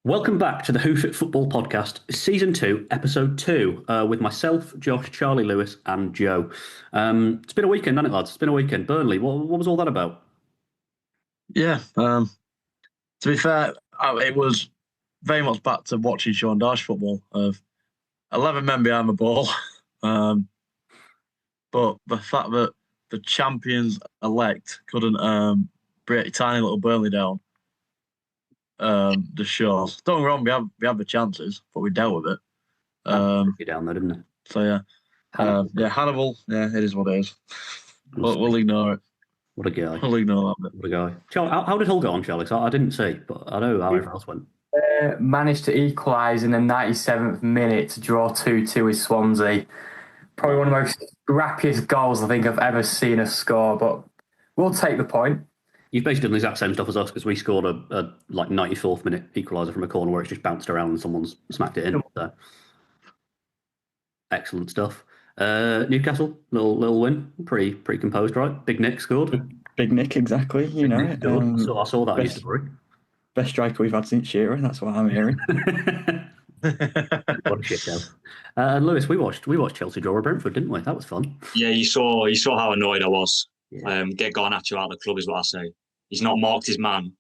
Welcome back to the Hoof Football Podcast, Season 2, Episode 2, with myself, Josh, Charlie Lewis, and Joe. It's been a weekend, hasn't it, lads? It's been a weekend. Burnley, what was all that about? Yeah, to be fair, it was very much back to watching Sean Dyche football of 11 men behind the ball. um, but the fact that the champions elect couldn't break tiny little Burnley down just shows. Don't get me wrong, we have the chances, but we dealt with it. You down there, didn't it? So yeah, Hannibal. Yeah, it is what it is. We'll ignore it. What a guy. We'll ignore that bit. What a guy. Charlie, how did Hull go on, Charlie? 'Cause I didn't see, but I know how everyone else went. Managed to equalise in the 97th minute to draw 2-2 with Swansea. Probably one of the most scrappiest goals I think I've ever seen us score, but we'll take the point. You've basically done the exact same stuff as us because we scored a 94th minute equaliser from a corner where it's just bounced around and someone's smacked it in. So. Excellent stuff. Newcastle, little win, pretty composed, right? Big Nick scored. Big Nick, exactly. You know Nick it. so I saw that in your story. Best striker we've had since Shearer. That's what I'm hearing. What a shit show. Lewis, we watched Chelsea draw with Brentford, didn't we? That was fun. Yeah, you saw how annoyed I was. Yeah. Get Garnacho out of the club is what I say. He's not marked his man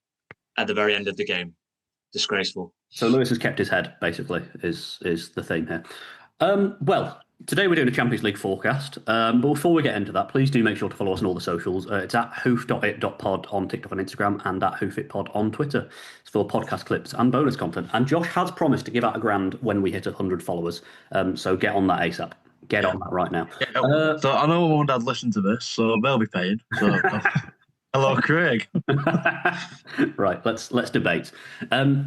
at the very end of the game. Disgraceful. So Lewis has kept his head, basically, is the theme here. Well, today we're doing a Champions League forecast. But before we get into that, please do make sure to follow us on all the socials. It's at hoof.it.pod on TikTok and Instagram and at hoofitpod on Twitter. It's for podcast clips and bonus content. And Josh has promised to give out £1,000 when we hit 100 followers. So get on that ASAP. Get on that right now. Yeah, so I know Mum and Dad listen to this, so they'll be paying. So, hello, Craig. Right, let's debate.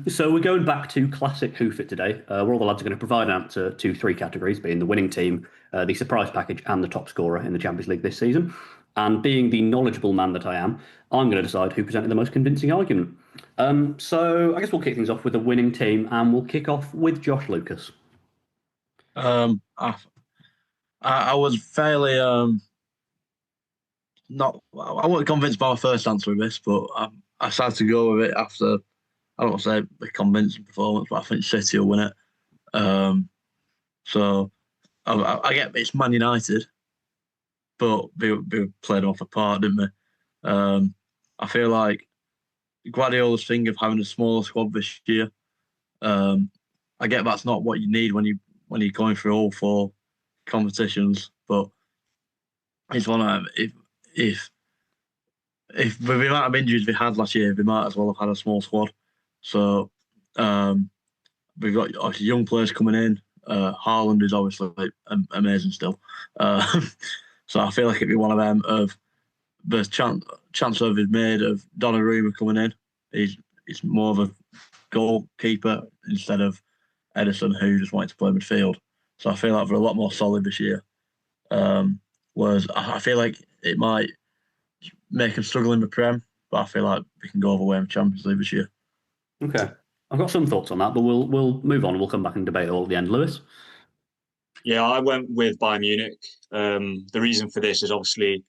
So we're going back to classic Hoofit today, where all the lads are going to provide an answer to three categories, being the winning team, the surprise package, and the top scorer in the Champions League this season. And being the knowledgeable man that I am, I'm going to decide who presented the most convincing argument. So I guess we'll kick things off with the winning team, and we'll kick off with Josh Lucas. I was fairly not. I wasn't convinced by my first answer with this, but I started to go with it after. I don't want to say the convincing performance, but I think City will win it. So I get it's Man United, but they played off a part, didn't they? I feel like Guardiola's thing of having a smaller squad this year. I get that's not what you need when you're going through all four competitions, but it's one of if with the amount of injuries we had last year, we might as well have had a small squad. So we've got obviously young players coming in. Haaland is obviously amazing still. So I feel like it'd be one of them of the chance of is made of Donnarumma coming in. He's more of a goalkeeper instead of Edison, who just wanted to play midfield. So I feel like we're a lot more solid this year. Whereas I feel like it might make them struggle in the Prem, but I feel like we can go all the way in the Champions League this year. Okay. I've got some thoughts on that, but we'll move on. We'll come back and debate it all at the end. Lewis? Yeah, I went with Bayern Munich. The reason for this is obviously,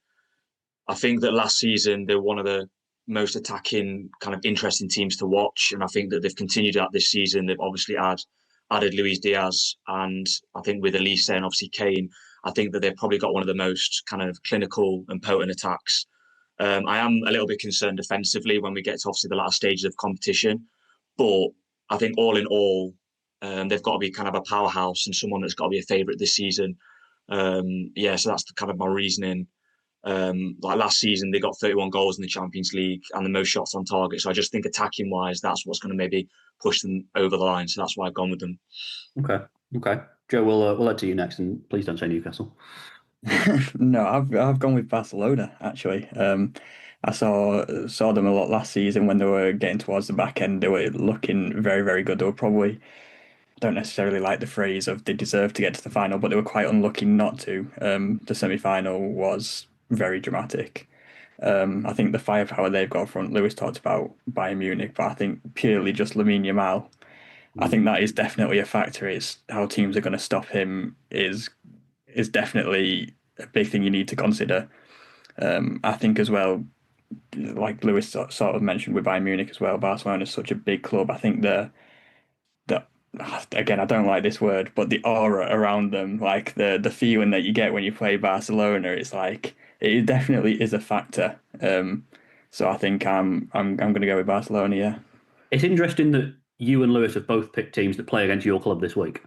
I think that last season they were one of the most attacking, kind of interesting teams to watch, and I think that they've continued that this season. They've obviously added Luis Diaz, and I think with Elise and obviously Kane, I think that they've probably got one of the most kind of clinical and potent attacks. I am a little bit concerned defensively when we get to obviously the latter stages of competition, but I think all in all, they've got to be kind of a powerhouse and someone that's got to be a favourite this season. So that's kind of my reasoning. Like last season, they got 31 goals in the Champions League and the most shots on target. So I just think attacking wise, that's what's going to maybe push them over the line. So that's why I've gone with them. Okay. Joe, we'll head to you next, and please don't say Newcastle. No, I've gone with Barcelona actually. I saw them a lot last season when they were getting towards the back end. They were looking very, very good. They were probably, don't necessarily like the phrase of they deserved to get to the final, but they were quite unlucky not to. The semi-final was very dramatic. I think the firepower they've got front, Lewis talked about Bayern Munich, but I think purely just Lamine Yamal, I think that is definitely a factor. It's how teams are going to stop him is definitely a big thing you need to consider. I think as well, like Lewis sort of mentioned with Bayern Munich as well, Barcelona is such a big club. I think again, I don't like this word, but the aura around them, like the feeling that you get when you play Barcelona, it's like it definitely is a factor. So I think I'm going to go with Barcelona. Yeah. It's interesting that you and Lewis have both picked teams that play against your club this week.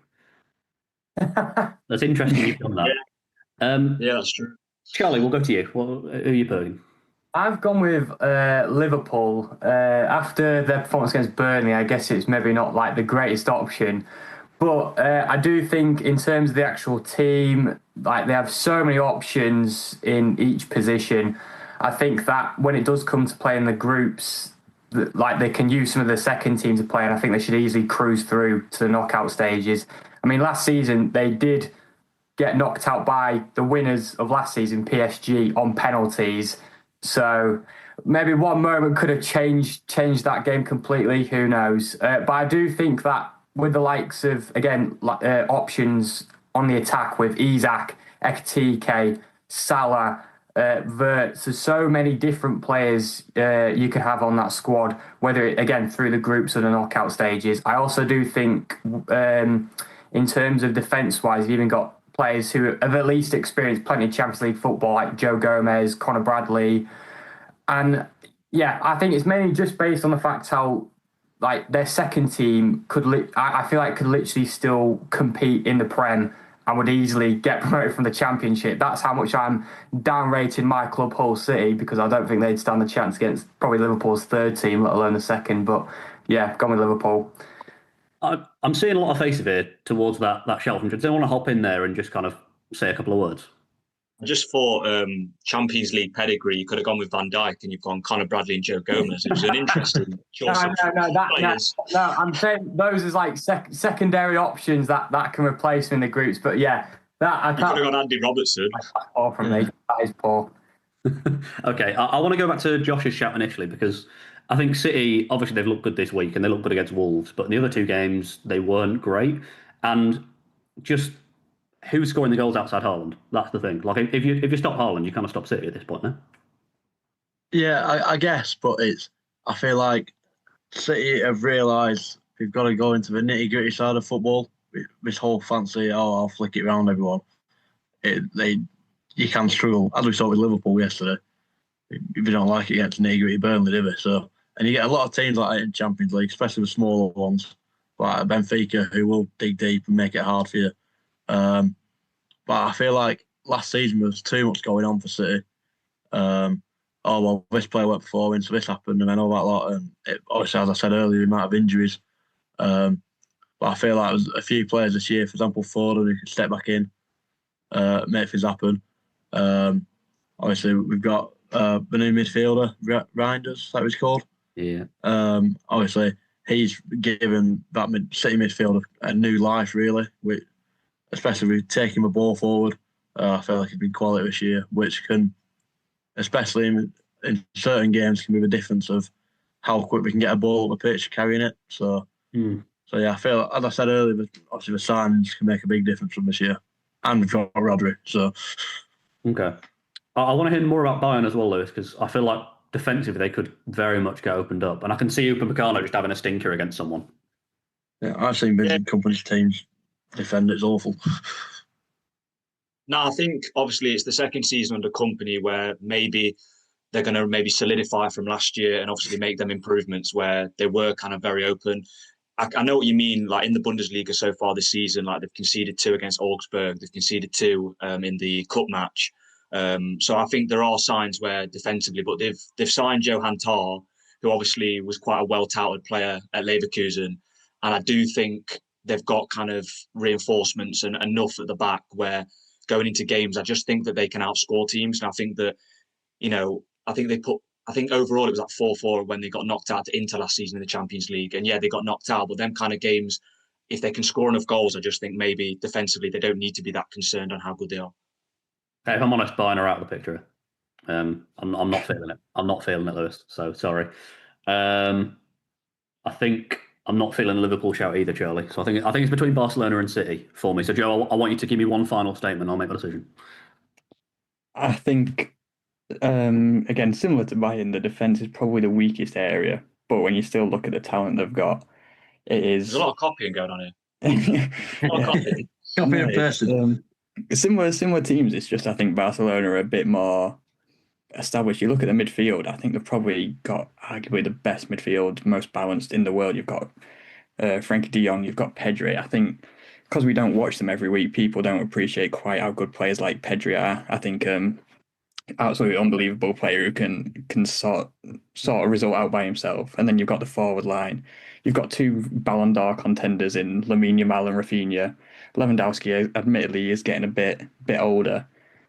That's interesting you've done that. Yeah, that's true. Charlie, we'll go to you. Who are you picking? I've gone with Liverpool. After their performance against Burnley, I guess it's maybe not like the greatest option. But I do think in terms of the actual team, like they have so many options in each position. I think that when it does come to playing the groups, like they can use some of the second team to play, and I think they should easily cruise through to the knockout stages. I mean, last season they did get knocked out by the winners of last season, PSG, on penalties. So maybe one moment could have changed that game completely. Who knows? But I do think that with the likes of again options on the attack with Isak, Ekitike, Salah, Wirtz, there's so many different players you could have on that squad. Whether again through the groups or the knockout stages. I also do think in terms of defence wise, you've even got players who have at least experienced plenty of Champions League football, like Joe Gomez, Conor Bradley, and yeah, I think it's mainly just based on the fact how like their second team I feel like could literally still compete in the Prem and would easily get promoted from the Championship. That's how much I'm downrating my club, Hull City, because I don't think they'd stand a chance against probably Liverpool's third team, let alone the second. But yeah, gone with Liverpool. I'm seeing a lot of faces here towards that shelf. Does anyone want to hop in there and just kind of say a couple of words? I just thought Champions League pedigree, you could have gone with Van Dijk and you've gone Conor Bradley and Joe Gomez. It was an interesting choice of players. No, I'm saying those as like secondary options that can replace them in the groups. But yeah, that I You can't. could have gone Andy Robertson. Poor from me. That is poor. Okay, I want to go back to Josh's shout initially because I think City, obviously, they've looked good this week and they looked good against Wolves, but in the other two games, they weren't great. And just who's scoring the goals outside Haaland? That's the thing. Like, if you stop Haaland, you kind of stop City at this point, no? Yeah, I guess, but I feel like City have realised we've got to go into the nitty gritty side of football. This whole fancy, I'll flick it around everyone. You can struggle, as we saw with Liverpool yesterday. If you don't like it, you get to nitty gritty Burnley, do we? So, and you get a lot of teams like that in Champions League, especially the smaller ones, like Benfica, who will dig deep and make it hard for you. But I feel like last season there was too much going on for City. Oh well, this player went performing, so this happened, and then all that lot. And obviously, as I said earlier, the amount of injuries. But I feel like there's a few players this year, for example, Foden, who could step back in, make things happen. Obviously, we've got the new midfielder, Reinders, that was called. Yeah. Obviously, he's given that City midfield a new life, really. Especially with taking the ball forward. I feel like it's been quality this year, which can, especially in certain games, can be the difference of how quick we can get a ball up the pitch carrying it. So yeah, I feel, as I said earlier, obviously the signings can make a big difference from this year. And we've got Rodri, so... Okay. I want to hear more about Bayern as well, Lewis, because I feel like defensively they could very much get opened up. And I can see Upamecano just having a stinker against someone. Yeah, I've seen Vincent Kompany's teams defend. It's awful. No, I think obviously it's the second season under Kompany where maybe they're going to maybe solidify from last year and obviously make them improvements where they were kind of very open. I know what you mean, like in the Bundesliga so far this season, like they've conceded 2 against Augsburg, they've conceded 2 in the cup match. So I think there are signs where defensively, but they've signed Johan Tah, who obviously was quite a well-touted player at Leverkusen. And I do think they've got kind of reinforcements and enough at the back where going into games, I just think that they can outscore teams. And I think that, I think overall it was like 4-4 when they got knocked out to Inter last season in the Champions League. And yeah, they got knocked out, but them kind of games, if they can score enough goals, I just think maybe defensively they don't need to be that concerned on how good they are. Hey, if I'm honest, Bayern are out of the picture. I'm not feeling it. I'm not feeling it, Lewis. So sorry. I think I'm not feeling the Liverpool shout either, Charlie. So I think it's between Barcelona and City for me. So Joe, I want you to give me one final statement. I'll make my decision. I think, again, similar to Bayern, the defence is probably the weakest area. But when you still look at the talent they've got, it is. There's a lot of copying going on here. Copy and It's, pasted. similar teams. It's just I think Barcelona are a bit more established. You look at the midfield. I think they've probably got arguably the best midfield, most balanced in the world. You've got Frankie De Jong, you've got Pedri. I think because we don't watch them every week, people don't appreciate quite how good players like Pedri are. I think absolutely unbelievable player who can sort a result out by himself. And then you've got the forward line. You've got two Ballon d'Or contenders in Lamine Yamal and Rafinha. Lewandowski, admittedly, is getting a bit older,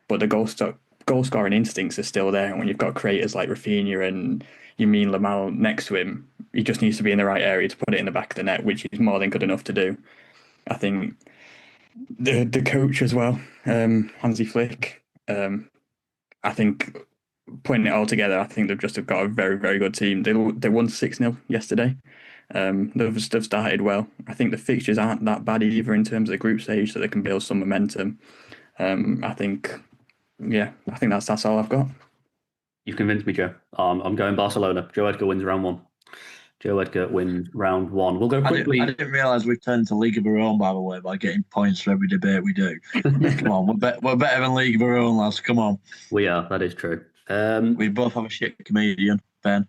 but the goal scoring instincts are still there. And when you've got creators like Rafinha and Yamin Lamal next to him, he just needs to be in the right area to put it in the back of the net, which he's more than good enough to do. I think the coach as well, Hansi Flick. I think putting it all together, I think they've just got a very, very good team. They won 6-0 yesterday. They've started well. I think the fixtures aren't that bad either in terms of the group stage, so they can build some momentum. I think that's all I've got. You've convinced me, Joe. I'm going Barcelona. Joe Edgar wins round one. Joe Edgar wins round one. We'll go quickly. I didn't realise we've turned to League of Our Own, by the way, by getting points for every debate we do. Come on, we're better than League of Our Own, lads. Come on. We are. That is true. We both have a shit comedian, Ben.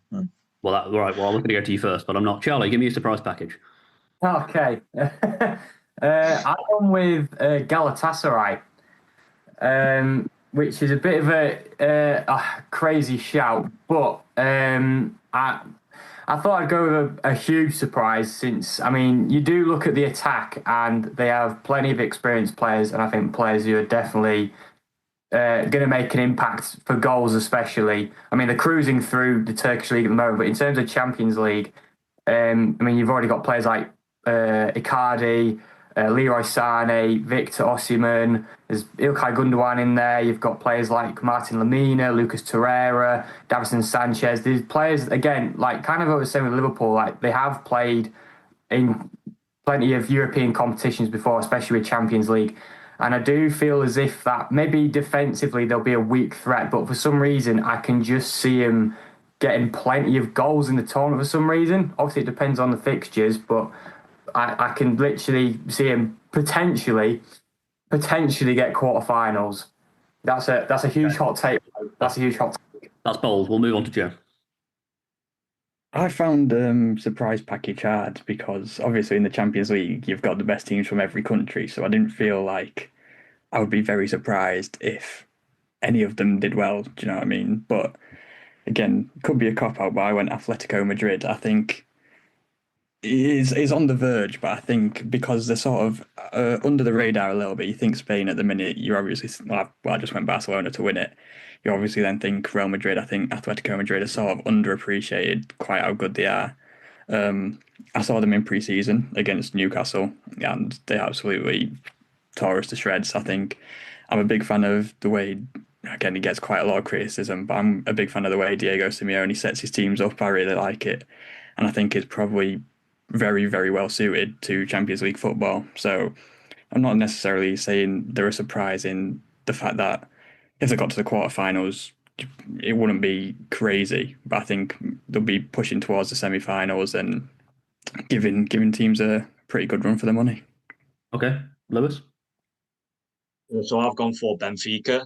Well, all right. Well, I was going to go to you first, but I'm not. Charlie, give me a surprise package. Okay. I'm on with Galatasaray, which is a bit of a crazy shout, but I thought I'd go with a huge surprise since, I mean, you do look at the attack and they have plenty of experienced players, and I think players who are definitely going to make an impact for goals, especially. I mean, they're cruising through the Turkish league at the moment, but in terms of Champions League, I mean, you've already got players like Icardi, Leroy Sané, Victor Osimhen. There's Ilkay Gundogan in there. You've got players like Martin Lamina, Lucas Torreira, Davison Sanchez. These players, again, like kind of what I was saying with Liverpool, like they have played in plenty of European competitions before, especially with Champions League. And I do feel as if that maybe defensively they'll be a weak threat, but for some reason I can just see him getting plenty of goals in the tournament for some reason. Obviously, it depends on the fixtures, but I can literally see him potentially get quarterfinals. That's a huge hot take. That's a huge hot take. That's bold. We'll move on to Joe. I found surprise package hard because obviously in the Champions League you've got the best teams from every country, so I didn't feel like I would be very surprised if any of them did well. Do you know what I mean? But again, could be a cop out. But I went Atletico Madrid. I think is on the verge, but I think because they're sort of under the radar a little bit. You think Spain at the minute, you're obviously I just went Barcelona to win it. You obviously then think Real Madrid. I think Atletico Madrid are sort of underappreciated, quite how good they are. I saw them in pre-season against Newcastle, and they absolutely tore us to shreds. I think I'm a big fan of the way. Again, he gets quite a lot of criticism, but I'm a big fan of the way Diego Simeone sets his teams up. I really like it, and I think it's probably very, very well suited to Champions League football. So I'm not necessarily saying they're a surprise in the fact that if they got to the quarterfinals, it wouldn't be crazy. But I think they'll be pushing towards the semi-finals and giving teams a pretty good run for their money. Okay, Lewis. So I've gone for Benfica.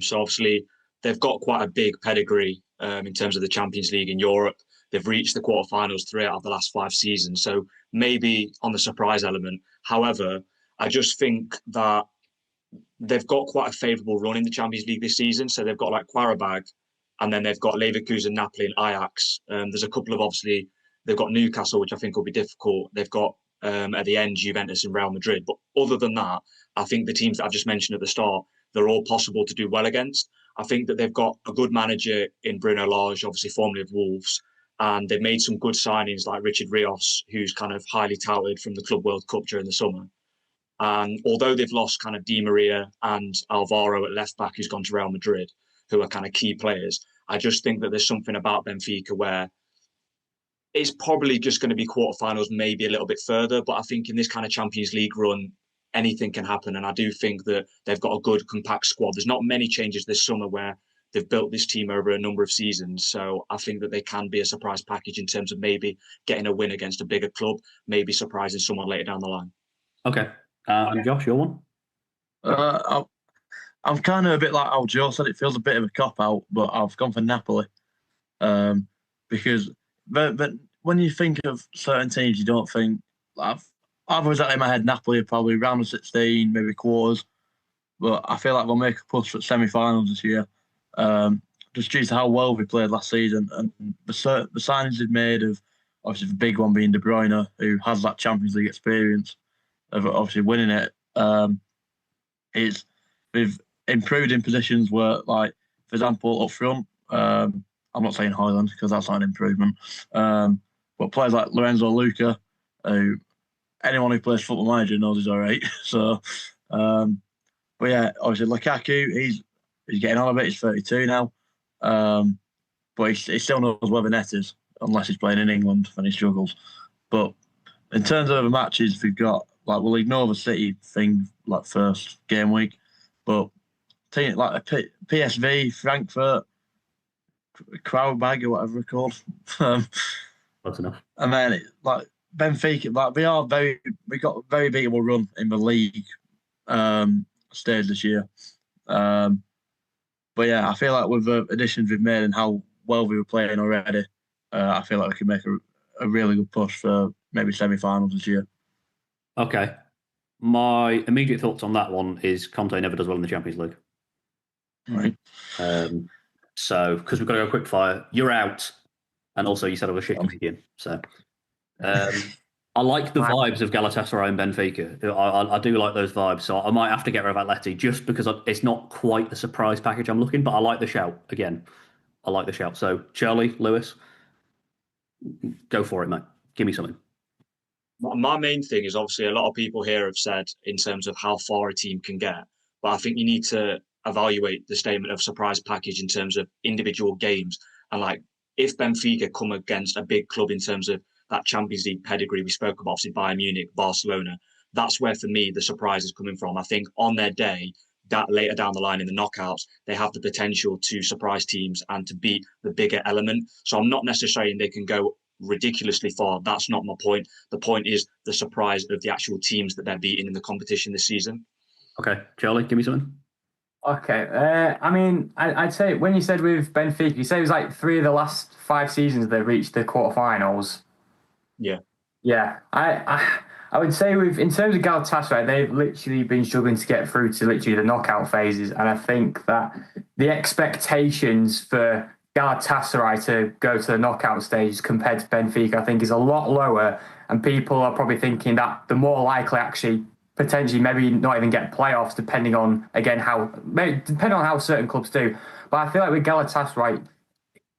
So obviously they've got quite a big pedigree in terms of the Champions League in Europe. They've reached the quarterfinals 3 out of the last 5 seasons. So maybe on the surprise element. However, I just think that they've got quite a favourable run in the Champions League this season. So they've got like Qarabag, and then they've got Leverkusen, Napoli, and Ajax. There's a couple of obviously they've got Newcastle, which I think will be difficult. They've got at the end Juventus and Real Madrid. But other than that, I think the teams that I've just mentioned at the start, they're all possible to do well against. I think that they've got a good manager in Bruno Lage, obviously formerly of Wolves, and they've made some good signings like Richard Rios, who's kind of highly touted from the Club World Cup during the summer. And although they've lost kind of Di Maria and Alvaro at left back, who's gone to Real Madrid, who are kind of key players, I just think that there's something about Benfica where it's probably just going to be quarterfinals, maybe a little bit further. But I think in this kind of Champions League run, anything can happen. And I do think that they've got a good, compact squad. There's not many changes this summer where they've built this team over a number of seasons. So I think that they can be a surprise package in terms of maybe getting a win against a bigger club, maybe surprising someone later down the line. Okay. And Josh, your one? I'm kind of a bit like how Joe said. It feels a bit of a cop out, but I've gone for Napoli because but when you think of certain teams, you don't think. I've always had in my head Napoli are probably round of 16, maybe quarters, but I feel like they'll make a push for semi-finals this year. Just due to how well we played last season and the signings they've made of obviously the big one being De Bruyne, who has that Champions League experience of obviously winning it. It's we've improved in positions where, like, for example, up front. I'm not saying Highland because that's not an improvement. But players like Lorenzo Luca, who anyone who plays Football Manager knows is all right. So, but yeah, obviously Lukaku, he's getting on a bit. He's 32 now, but he still knows where the net is, unless he's playing in England and he struggles. But in terms of the matches, we've got, like, we'll ignore the City thing, like, first game week, but team like PSV, Frankfurt, Crowbag or whatever they're called. Close enough. And then like Benfica, like we got a very beatable run in the league stage this year. But yeah, I feel like with the additions we've made and how well we were playing already, I feel like we can make a really good push for maybe semi-finals this year. Okay. My immediate thoughts on that one is Conte never does well in the Champions League. Right. So, because we've got to go quick fire, you're out. And also, you said I was shit comedian. So, I like the vibes of Galatasaray and Benfica. I do like those vibes. So, I might have to get rid of Atleti just because it's not quite the surprise package I'm looking, but I like the shout. Again, I like the shout. So, Charlie, Lewis, go for it, mate. Give me something. My main thing is obviously a lot of people here have said in terms of how far a team can get, but I think you need to evaluate the statement of surprise package in terms of individual games. And like, if Benfica come against a big club in terms of that Champions League pedigree we spoke about, obviously Bayern Munich, Barcelona, that's where for me the surprise is coming from. I think on their day, that later down the line in the knockouts, they have the potential to surprise teams and to beat the bigger element. So I'm not necessarily saying they can go ridiculously far. That's not my point. The point is the surprise of the actual teams that they're beating in the competition this season. Okay, Charlie, give me something. Okay. I mean, I'd say when you said with Benfica, you said it was like 3 of the last 5 seasons they've reached the quarterfinals. Yeah. Yeah. I would say in terms of Galatasaray, they've literally been struggling to get through to literally the knockout phases. And I think that the expectations for Galatasaray to go to the knockout stage compared to Benfica, I think, is a lot lower. And people are probably thinking that the more likely actually potentially maybe not even get playoffs, depending on how certain clubs do. But I feel like with Galatasaray,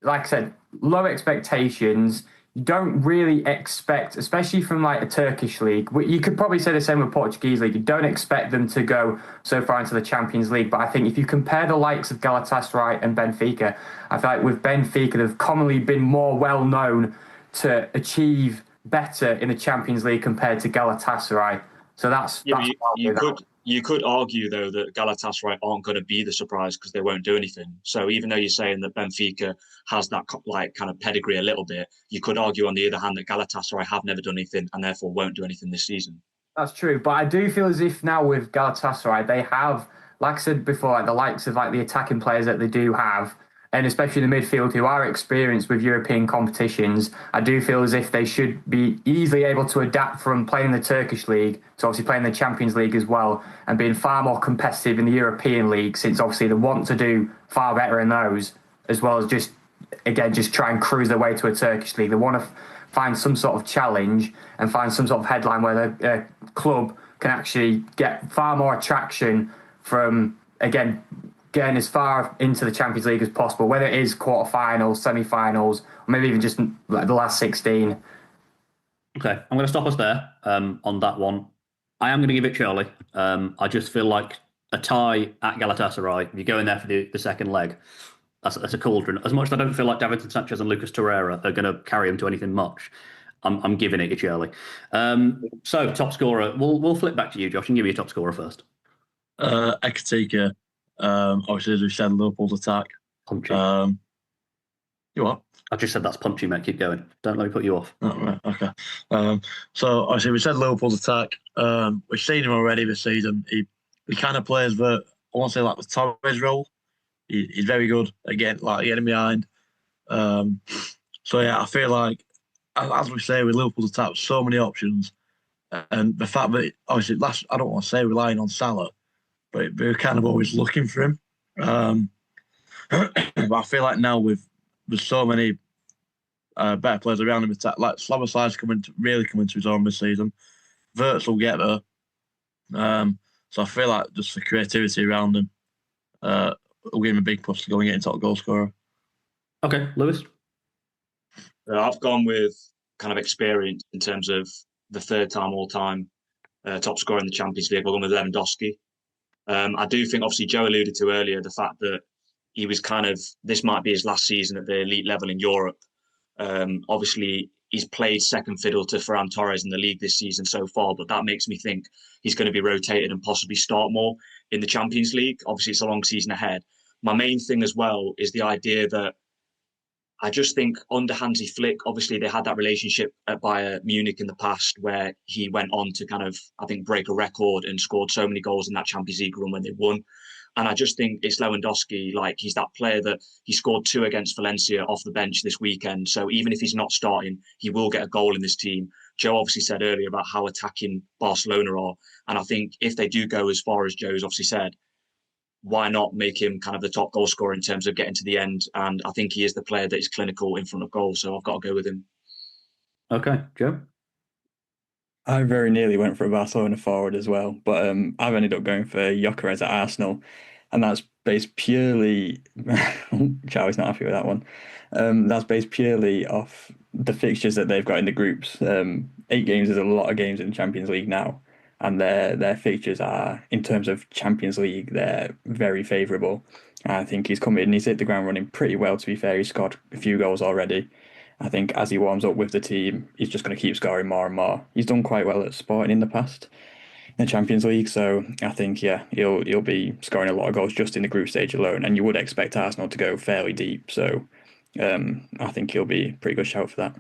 like I said, low expectations. You don't really expect, especially from like a Turkish league. You could probably say the same with Portuguese league. You don't expect them to go so far into the Champions League. But I think if you compare the likes of Galatasaray and Benfica, I feel like with Benfica, they've commonly been more well known to achieve better in the Champions League compared to Galatasaray. So that's you could argue though that Galatasaray aren't going to be the surprise because they won't do anything. So even though you're saying that Benfica has that like kind of pedigree a little bit, you could argue on the other hand that Galatasaray have never done anything and therefore won't do anything this season. That's true, but I do feel as if now with Galatasaray they have, like I said before, like the likes of like the attacking players that they do have, and especially in the midfield who are experienced with European competitions. I do feel as if they should be easily able to adapt from playing the Turkish league to obviously playing the Champions League as well, and being far more competitive in the European league, since obviously they want to do far better in those, as well as just try and cruise their way to a Turkish league. They want to find some sort of challenge and find some sort of headline where the club can actually get far more attraction from, again, getting as far into the Champions League as possible, whether it is quarterfinals, semi-finals, or maybe even just like the last 16. Okay, I'm going to stop us there on that one. I am going to give it Charlie. I just feel like a tie at Galatasaray, if you go in there for the second leg, that's a cauldron. As much as I don't feel like Davinson Sanchez and Lucas Torreira are going to carry him to anything much, I'm giving it to Charlie. So, top scorer, we'll flip back to you, Josh, and give me your top scorer first. Ekatike. Obviously, as we said, Liverpool's attack. Punchy. You what? I just said that's punchy, mate. Keep going. Don't let me put you off. Oh, right, okay. So obviously we said Liverpool's attack. We've seen him already this season. He kind of plays the, I won't say like the Torres role. He's very good again, like getting behind. So yeah, I feel like as we say with Liverpool's attack, so many options, and the fact that obviously I don't want to say relying on Salah, but we're kind of always looking for him. But I feel like now with so many better players around him, like Szoboszlai's really coming to his own this season. Wirtz will get there. So I feel like just the creativity around him will give him a big push to go and get into top goal scorer. Okay, Lewis. I've gone with kind of experience in terms of the third time all-time top scorer in the Champions League. I've gone with Lewandowski. I do think, obviously, Joe alluded to earlier the fact that he was this might be his last season at the elite level in Europe. Obviously, he's played second fiddle to Ferran Torres in the league this season so far, but that makes me think he's going to be rotated and possibly start more in the Champions League. Obviously, it's a long season ahead. My main thing as well is the idea that I just think under Hansi Flick, obviously they had that relationship at Bayern Munich in the past where he went on to I think, break a record and scored so many goals in that Champions League run when they won. And I just think it's Lewandowski, like he's that player that he scored 2 against Valencia off the bench this weekend. So even if he's not starting, he will get a goal in this team. Joe obviously said earlier about how attacking Barcelona are. And I think if they do go as far as Joe's obviously said, why not make him kind of the top goal scorer in terms of getting to the end? And I think he is the player that is clinical in front of goal. So I've got to go with him. Okay, Joe. I very nearly went for a Barcelona forward as well, but I've ended up going for Gyökeres at Arsenal, and that's based purely. Charlie's not happy with that one. That's based purely off the fixtures that they've got in the groups. 8 games is a lot of games in the Champions League now, and their fixtures are, in terms of Champions League, they're very favourable. I think he's come in and he's hit the ground running pretty well. To be fair, he's scored a few goals already. I think as he warms up with the team, he's just going to keep scoring more and more. He's done quite well at Sporting in the past in the Champions League, so I think he'll be scoring a lot of goals just in the group stage alone. And you would expect Arsenal to go fairly deep, so I think he'll be a pretty good shout for that.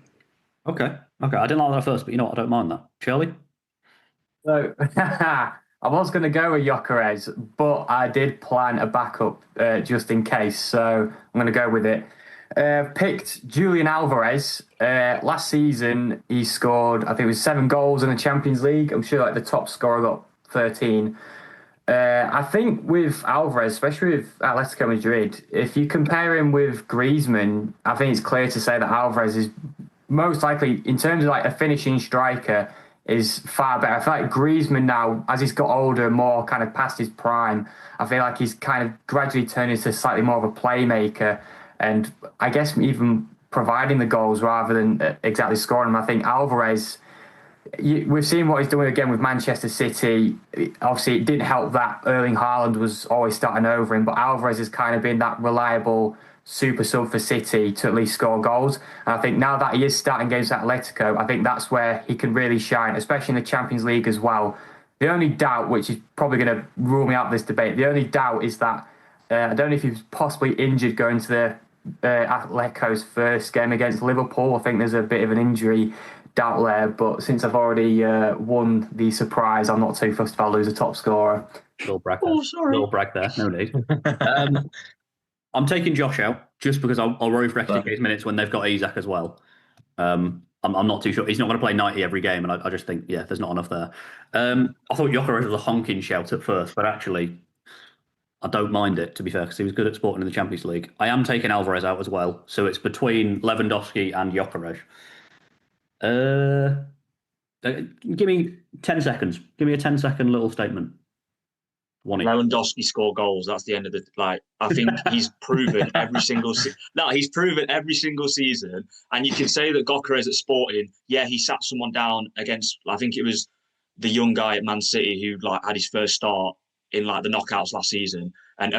Okay. I didn't like that first, but you know what? I don't mind that. Charlie. So I was going to go with Gyökeres, but I did plan a backup just in case. So I'm going to go with it. Picked Julian Alvarez. Last season, he scored, I think it was 7 goals in the Champions League. I'm sure the top scorer got 13. I think with Alvarez, especially with Atletico Madrid, if you compare him with Griezmann, I think it's clear to say that Alvarez is most likely, in terms of a finishing striker, is far better. I feel like Griezmann now, as he's got older, more kind of past his prime, I feel like he's kind of gradually turned into slightly more of a playmaker. And I guess even providing the goals rather than exactly scoring them. I think Alvarez, we've seen what he's doing again with Manchester City. Obviously, it didn't help that Erling Haaland was always starting over him, but Alvarez has kind of been that reliable super sub for City to at least score goals. And I think now that he is starting games at Atletico, I think that's where he can really shine, especially in the Champions League as well. The only doubt, which is probably going to rule me out of this debate, the only doubt is that I don't know if he was possibly injured going to the Atletico's first game against Liverpool. I think there's a bit of an injury doubt there, but since I've already won the surprise, I'm not too fussed if I lose a top scorer. Little brag there. Little brag there. No need. I'm taking Josh out just because I'll worry for extra minutes when they've got Isak as well. I'm not too sure. He's not going to play 90 every game, and I just think, there's not enough there. I thought Gyökeres was a honking shout at first, but actually, I don't mind it, to be fair, because he was good at Sporting in the Champions League. I am taking Alvarez out as well, so it's between Lewandowski and Gyökeres. Give me 10 seconds. Give me a 10-second little statement. Lewandowski score goals. That's the end of the I think he's proven every single. He's proven every single season, and you can say that Gyökeres at Sporting. Yeah, he sat someone down against. I think it was the young guy at Man City who had his first start in the knockouts last season, and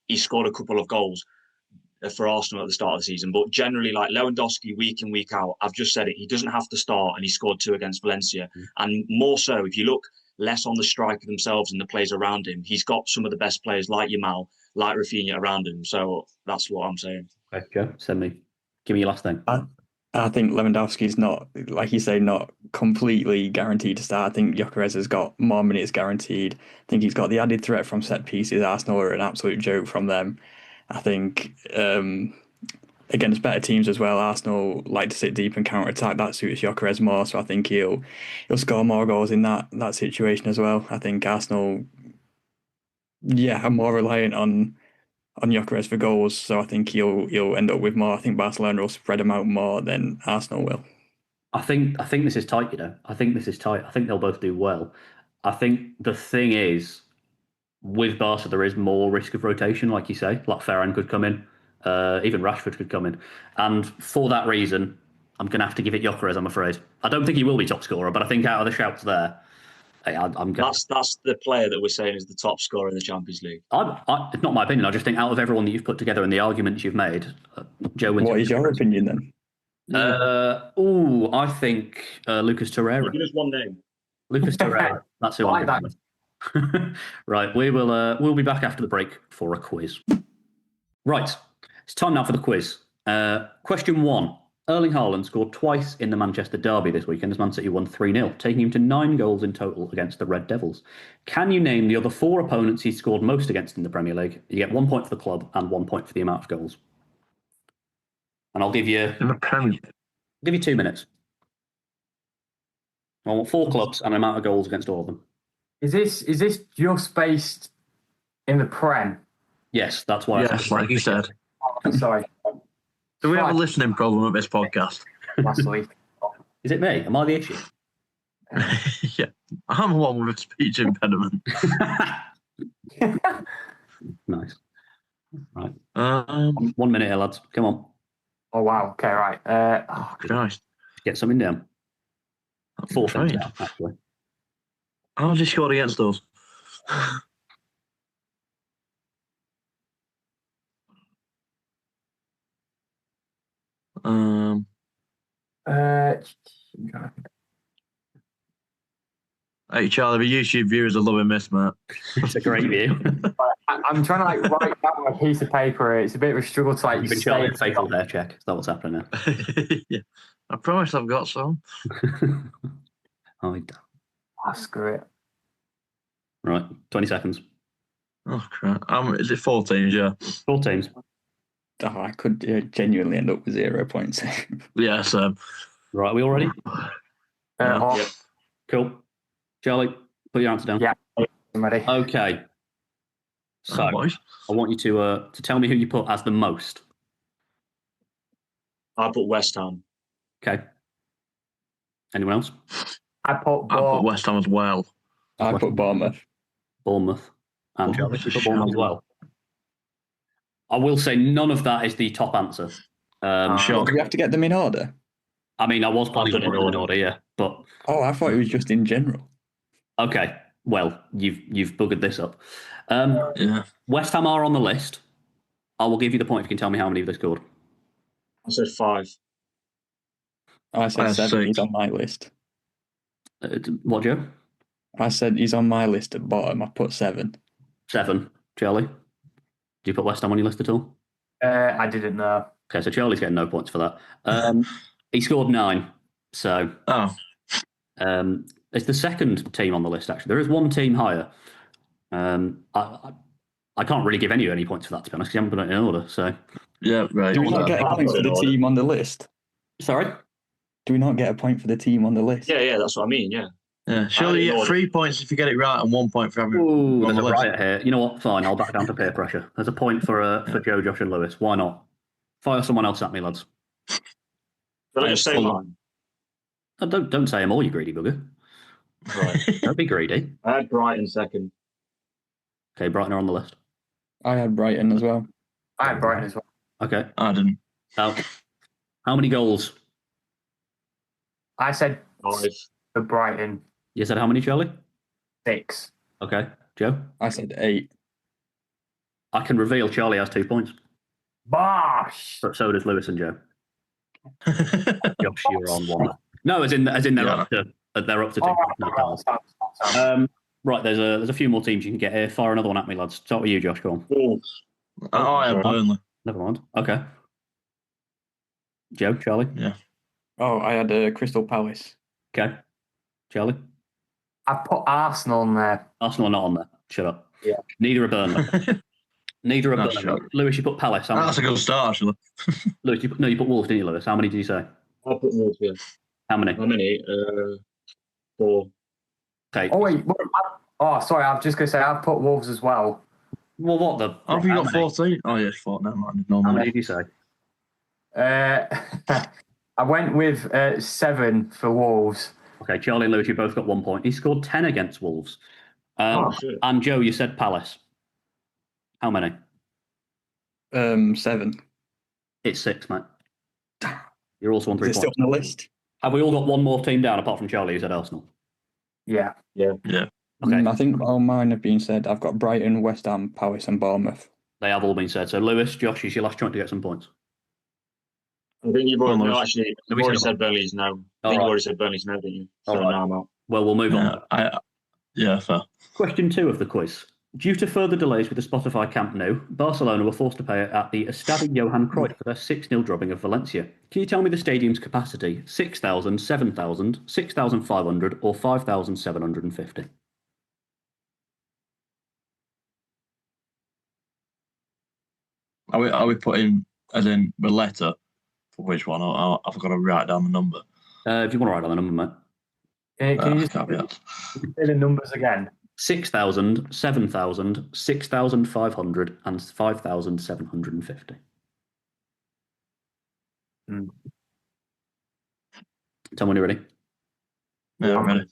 he scored a couple of goals for Arsenal at the start of the season. But generally, Lewandowski, week in, week out, I've just said it, he doesn't have to start, and he scored 2 against Valencia. And more so, if you look less on the striker themselves and the players around him, he's got some of the best players like Yamal, like Rafinha around him. So that's what I'm saying. Okay, Joe, send me. Give me your last thing. I think Lewandowski's not, like you say, not completely guaranteed to start. I think Gyökeres has got more minutes guaranteed. I think he's got the added threat from set pieces. Arsenal are an absolute joke from them. I think against better teams as well, Arsenal like to sit deep and counter attack. That suits Gyökeres more, so I think he'll score more goals in that situation as well. I think Arsenal, are more reliant on Gyökeres for goals, so I think he'll end up with more. I think Barcelona will spread them out more than Arsenal will. I think this is tight. I think this is tight. I think they'll both do well. I think the thing is, with Barca, there is more risk of rotation, like you say. Like Ferran could come in, even Rashford could come in, and for that reason, I'm going to have to give it Gyökeres. I'm afraid. I don't think he will be top scorer, but I think out of the shouts there, I'm going. That's the player that we're saying is the top scorer in the Champions League. It's not my opinion. I just think out of everyone that you've put together and the arguments you've made, Joe wins. What is your opinion then? I think Lucas Torreira. Give us one name. Lucas Torreira. That's who I'm going with. Right, we'll be back after the break for a quiz. Right, it's time now for the quiz. Question 1. Erling Haaland scored twice in the Manchester derby this weekend as Man City won 3-0, taking him to 9 goals in total against the Red Devils. Can you name the other 4 opponents he scored most against in the Premier League? You get 1 point for the club and 1 point for the amount of goals. And I'll give you In the Premier. 2 minutes. I want 4 clubs and an amount of goals against all of them. Is this just based in the Prem? Yes, that's why. Yes, like you said. Oh, sorry. Do we have a listening problem with this podcast? Last week. Is it me? Am I the issue? Yeah, I'm the one with a speech impediment. Nice. Right. 1 minute here, lads. Come on. Oh wow. Okay, right. Oh Christ! Get something down. 4 things down, actually. How has he scored against us? Hey Charlie, the YouTube viewers are loving this, mate. It's a great view. I'm trying to write down on a piece of paper. It's a bit of a struggle to You've been showing a fatal hair check. Is that what's happening now? Yeah, I promise I've got some. Oh, screw it. right, 20 seconds. Oh crap! Is it 4 teams? Yeah. 4 teams. Oh, I could genuinely end up with 0 points. Yeah. So. Right, are we all ready? Yep. Cool. Charlie, put your answer down. Yeah, I'm ready. Okay. So Boys. I want you to tell me who you put as the most. I put West Ham. Okay. Anyone else? I put West Ham as well. I put Bournemouth. Bournemouth. And Charlie, Bournemouth you put is Bournemouth as sharp. well. I will say none of that is the top answer. Sure. Do we have to get them in order? I mean, I was planning I've on done it it in in order, yeah. But Oh, I thought it was just in general. okay. Well, you've buggered this up. Yeah. West Ham are on the list. I will give you the point if you can tell me how many they scored. I said 5. I said I 7. see. He's on my list. What, Joe? I said he's on my list at bottom. I put 7. 7. Charlie? Do you put West Ham on your list at all? I didn't know. Okay, so Charlie's getting no points for that. He scored 9. So it's the second team on the list, actually. There is one team higher. I can't really give any points for that, to be honest, because you haven't put it in order. So Yeah. Right. Do we not get a point for the team on the list? sorry? Do we not get a point for the team on the list? Yeah, that's what I mean. Yeah. Yeah. Surely you get order. 3 points if you get it right, and 1 point for having. Ooh, on there's the a list. riot here. You know what? Fine, I'll back down to peer pressure. There's a point for Joe, Josh, and Lewis. Why not? Fire someone else at me, lads. Did I just say mine? Don't say them all, you greedy bugger. Right. Don't be greedy. I had Brighton second. Okay, Brighton are on the list. I had Brighton as well. I had Brighton as well. Okay. I didn't. Now, how many goals? I said 5. for Brighton You said how many, Charlie? 6. Okay. Joe? I said 8. I can reveal Charlie has 2 points. Bosh! But so does Lewis and Joe. Josh, you're on 1. No, as in they're up to 2. No, right, there's a few more teams you can get here. Fire another one at me, lads. Start with you, Josh. Go on. Oh, I have Burnley. Never mind. Okay. Joe, Charlie? Yeah. Oh, I had Crystal Palace. Okay. Charlie? I've put Arsenal on there. Arsenal are not on there. Shut up. Yeah. Neither are Burnley. Neither are That's Burnley. true. Lewis, you put Palace. How That's a many? good start, actually. Lewis, you put Wolves, didn't you, Lewis? How many did you say? I put Wolves here. How many? How many? 4. Okay. Oh, wait. Sorry. I was just going to say I've put Wolves as well. Well, what the? How have you how got many? 14? Oh, yeah, 4. Never mind. No, How no. many did you say? I went with 7 for Wolves. Okay, Charlie and Lewis, you both got 1 point. He scored 10 against Wolves. Shit. And Joe, you said Palace. How many? 7. It's 6, mate. You're also on Is 3 it points. still on the list? Have we all got one more team down apart from Charlie who said Arsenal? Yeah. Okay. I think all mine have been said. I've got Brighton, West Ham, Palace, and Bournemouth. They have all been said. So Lewis, Josh, is your last chance to get some points. I think you've already, Almost. actually, we you've already said said Burnley's no. I think All you've right. already said Burnley's no, didn't you? So All right. now I'm out. Well, we'll move on. Yeah, fair. Question 2 of the quiz. Due to further delays with the Spotify Camp Nou, Barcelona were forced to play at the Estadio Johan Cruyff for their 6-0 drubbing of Valencia. Can you tell me the stadium's capacity? 6,000, 7,000, 6,500 or 5,750? Are we putting, as in the letter, for which one? I've got to write down the number. If you want to write down the number, mate. Can you just Caveat. say the numbers again? 6,000, 7,000, 6,500 and 5,750. Tell me when you're ready. Yeah, I'm ready.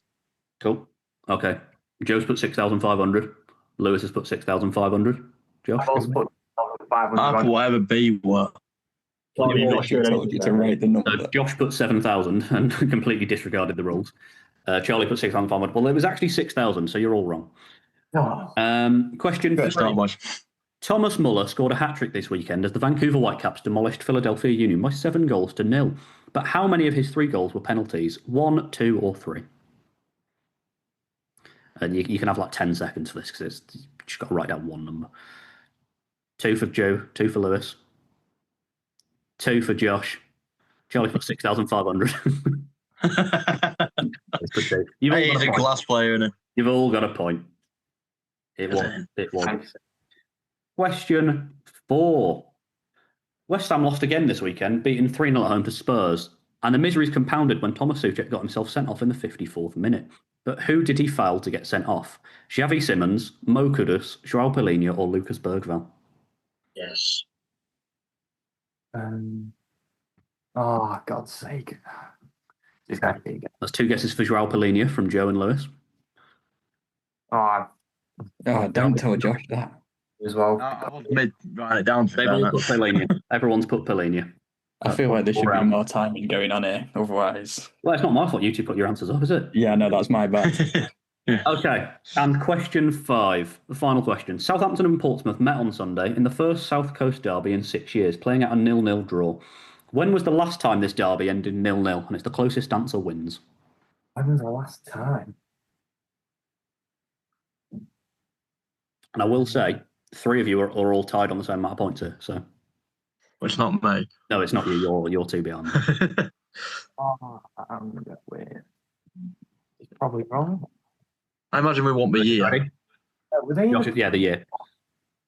Cool. Okay. Joe's put 6,500. Lewis has put 6,500. Josh? I've also put 500. I put whatever B were. You've not I sure told you to write the number. Josh put 7,000 and completely disregarded the rules. Charlie put 6,500. Well, it was actually 6,000, so you're all wrong. Question 3. Much. Thomas Muller scored a hat-trick this weekend as the Vancouver Whitecaps demolished Philadelphia Union by 7-0. But how many of his 3 goals were penalties? 1, 2 or 3? And you can have like 10 seconds for this because you just got to write down one number. 2 for Joe, 2 for Lewis, 2 for Josh. Charlie put 6,500. He's a glass player, isn't You've all got a point. It was. Question 4. West Ham lost again this weekend, beating 3-0 at home to Spurs. And the misery's compounded when Thomas Souček got himself sent off in the 54th minute. But who did he fail to get sent off? Xavi Simons, Mo Kudus, Joao Palhinha or Lucas Bergvall? Yes. God's sake. That's 2 guesses for Joao Palhinha from Joe and Lewis. Don't tell Josh that. As well. I was write it down. They've all put Palhinha. Everyone's put Palhinha. I feel like there should be more timing going on here. Otherwise, Well, it's not my fault you 2 put your answers up, is it? yeah, no, that's my bad. Okay, and question 5, the final question. Southampton and Portsmouth met on Sunday in the first South Coast derby in 6 years, playing out a 0-0 draw. When was the last time this derby ended 0-0? And it's the closest answer wins. When was the last time? And I will say, 3 of you are all tied on the same amount of points here. So It's not me. no, it's not you. You're 2 behind. I'm going to go with... It's probably wrong. I imagine we won't be here. Ready? Were they? Yeah, the year.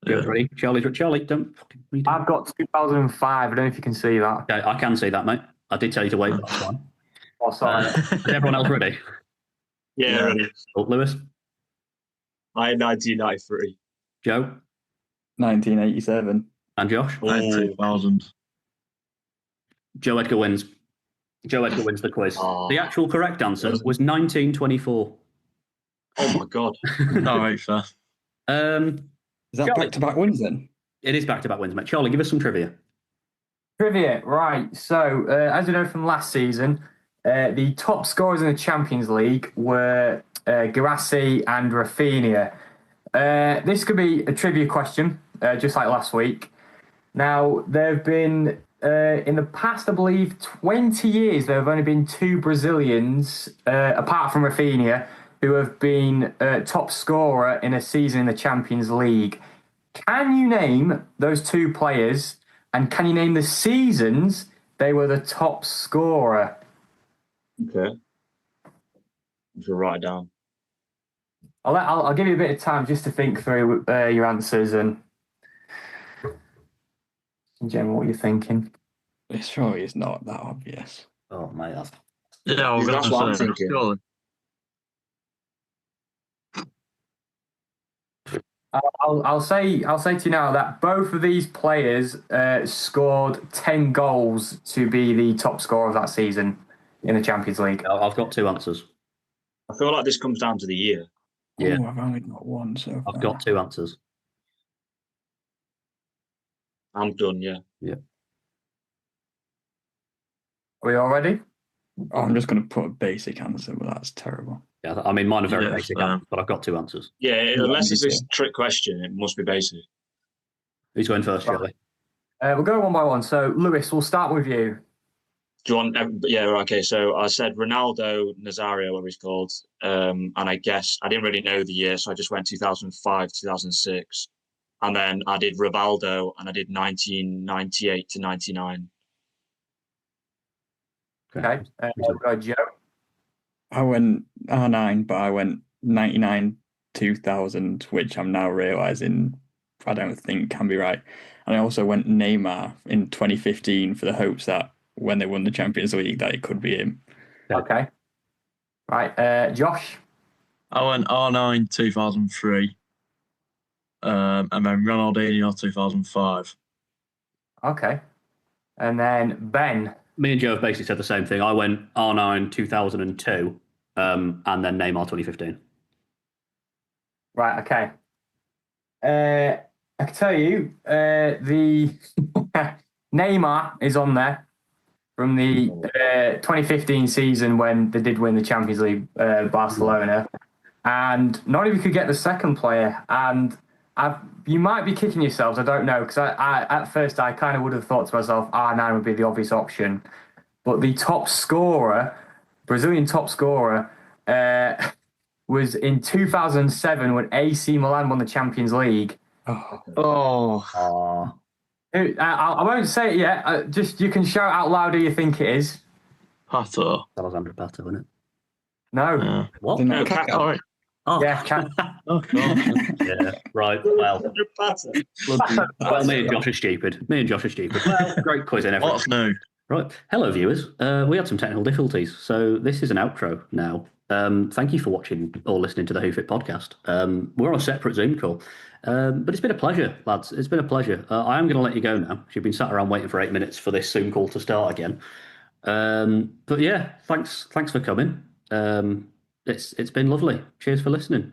Joe's ready. Charlie, don't fucking read it. I've got 2005. I don't know if you can see that. Okay, I can see that, mate. I did tell you to wait last time. Oh, sorry. Is everyone else ready? Yeah, ready. Oh, Lewis, I had 1993. Joe, 1987. and Josh. 2000. Joe Edgar wins. Joe Edgar wins the quiz. Oh. The actual correct answer was 1924. Oh my God. All right, fair. Is that Charlie. back-to-back wins then? It is back-to-back wins, mate. Charlie, give us some trivia. Trivia, right. So, as you know from last season, the top scorers in the Champions League were Guirassy and Rafinha. This could be a trivia question, just like last week. Now, there have been, in the past, I believe, 20 years, there have only been 2 Brazilians, apart from Rafinha, who have been top scorer in a season in the Champions League. Can you name those 2 players, and can you name the seasons they were the top scorer. Okay. I should write it down. I'll give you a bit of time just to think through your answers and in general what you're thinking. It surely is not that obvious. Oh, mate, that's Yeah, I was That's what I'm going to say. thinking. Surely. I'll say to you now that both of these players scored 10 goals to be the top scorer of that season in the Champions League. I've got 2 answers. I feel like this comes down to the year. Yeah. Oh, I've only got one so far. I've got 2 answers. I'm done, yeah. Yeah. Are we all ready? Oh, I'm just going to put a basic answer, but that's terrible. Yeah, I mean, mine are very Yes, basic answers, but I've got 2 answers. Yeah, unless me it's a too. trick question, it must be basic. Who's going first, Right. Shirley? We'll go one by one. So, Lewis, we'll start with you. Do you want? Yeah, okay. So I said Ronaldo Nazario, whatever he's called, and I guess I didn't really know the year, so I just went 2005, 2006, and then I did Rivaldo, and I did 1998 to 99. Okay. We'll go Joe. I went R9, but I went 99, 2000, which I'm now realising I don't think can be right. And I also went Neymar in 2015 for the hopes that when they won the Champions League that it could be him. Okay. Right. Josh. I went R9 2003, and then Ronaldinho 2005. Okay. And then Ben. Me and Joe have basically said the same thing. I went R9 2002, and then Neymar 2015. Right. Okay. I can tell you, the Neymar is on there from the 2015 season when they did win the Champions League, Barcelona, and not even could get the second player. And you might be kicking yourselves. I don't know, because I at first I kind of would have thought to myself, R9 would be the obvious option, but the top scorer, Brazilian top scorer, was in 2007 when AC Milan won the Champions League. Oh, I won't say it yet. Just you can shout out loud who you think it is. Pato. Alexander Pato, isn't it? No. Yeah. What? Didn't No, I- Kaká. All right. Oh, Yeah, can. Oh, God. yeah, right. Well, well, me and Yeah. Josh are stupid. Well, great quiz and everything. What's new? Right. Hello, viewers. We had some technical difficulties, so this is an outro now. Thank you for watching or listening to the Hoof It podcast. We're on a separate Zoom call, but it's been a pleasure, lads. It's been a pleasure. I am going to let you go now. You've been sat around waiting for 8 minutes for this Zoom call to start again. But yeah, thanks for coming. It's been lovely. Cheers for listening.